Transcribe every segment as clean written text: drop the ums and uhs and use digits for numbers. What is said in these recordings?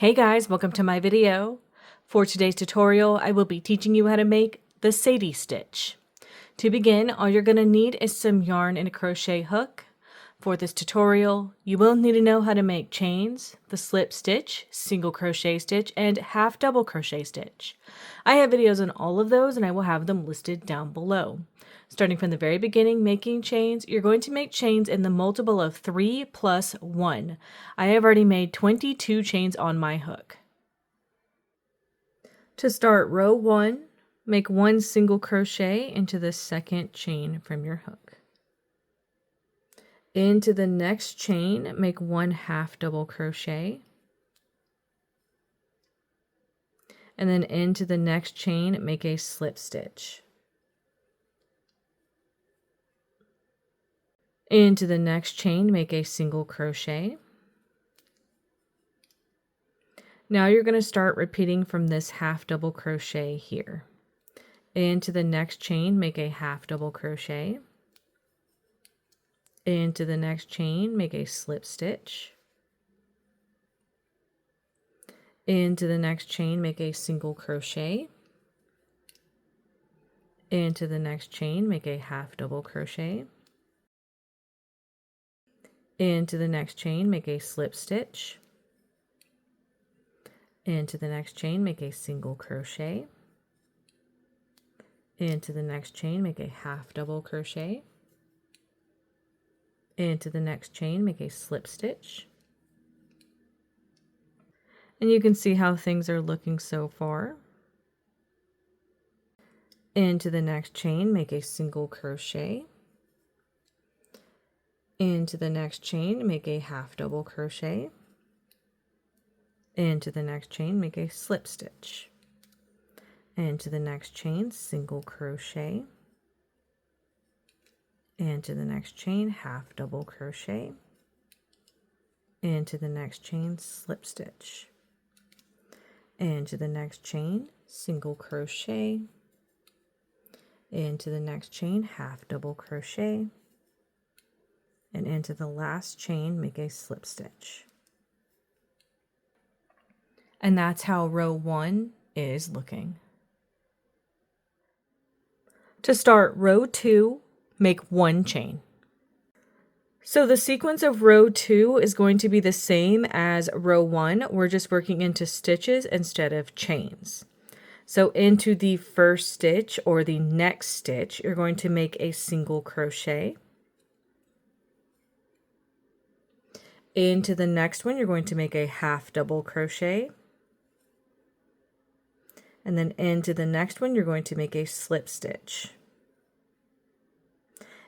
Hey guys, welcome to my video. For today's tutorial, I will be teaching you how to make the Sadie stitch. To begin, all you're going to need is some yarn and a crochet hook. For this tutorial, you will need to know how to make chains, the slip stitch, single crochet stitch, and half double crochet stitch. I have videos on all of those and I will have them listed down below. Starting from the very beginning, making chains, you're going to make chains in the multiple of 3 plus 1. I have already made 22 chains on my hook. To start row 1, make 1 single crochet into the second chain from your hook. Into the next chain, make 1 half double crochet. And then into the next chain, make a slip stitch. Into the next chain, make a single crochet. Now you're going to start repeating from this half double crochet here. Into the next chain, make a half double crochet. Into the next chain, make a slip stitch. Into the next chain, make a single crochet. Into the next chain, make a half double crochet. Into the next chain, make a slip stitch. Into the next chain, make a single crochet. Into the next chain, make a half double crochet. Into the next chain, make a slip stitch. And you can see how things are looking so far. Into the next chain, make a single crochet. Into the next chain, make a half double crochet. Into the next chain, make a slip stitch. Into the next chain, single crochet. Into the next chain, half double crochet. Into the next chain, slip stitch. Into the next chain, single crochet. Into the next chain, half double crochet. And into the last chain, make a slip stitch. And that's how row 1 is looking. To start row 2, make 1 chain. So the sequence of row 2 is going to be the same as row 1. We're just working into stitches instead of chains. So into the first stitch or the next stitch, you're going to make a single crochet. Into the next one, you're going to make a half double crochet. And then into the next one, you're going to make a slip stitch.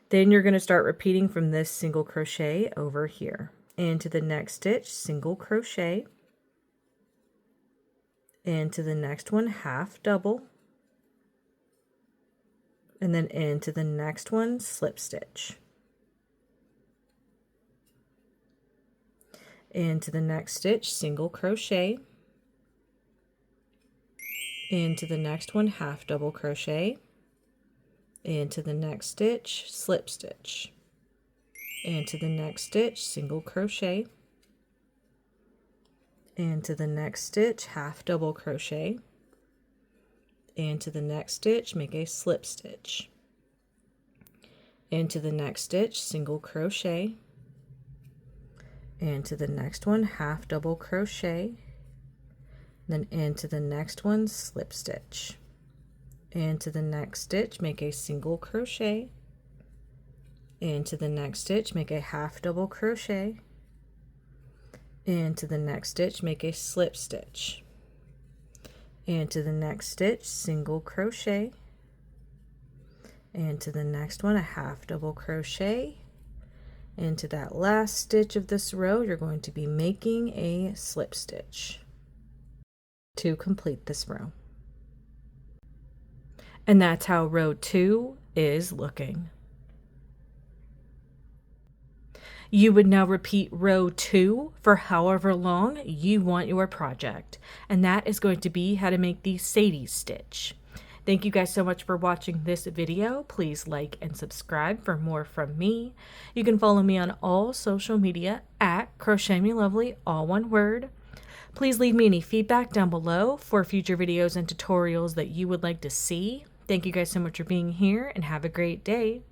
Then you're going to start repeating from this single crochet over here. Into the next stitch, single crochet. Into the next one, half double. And then into the next one, slip stitch. Into the next stitch, single crochet. Into the next one, half double crochet. Into the next stitch, slip stitch. Into the next stitch, single crochet. Into the next stitch, half double crochet. Into the next stitch, make a slip stitch. Into the next stitch, single crochet. Into the next one, half double crochet. Then into the next one, slip stitch. Into the next stitch, make a single crochet. Into the next stitch, make a half double crochet. Into the next stitch, make a slip stitch. Into the next stitch, single crochet. Into the next one, a half double crochet. Into that last stitch of this row, you're going to be making a slip stitch to complete this row. And that's how row 2 is looking. You would now repeat row 2 for however long you want your project. And that is going to be how to make the Sadie stitch. Thank you guys so much for watching this video. Please like and subscribe for more from me. You can follow me on all social media at crochetmelovely, all one word. Please leave me any feedback down below for future videos and tutorials that you would like to see. Thank you guys so much for being here and have a great day.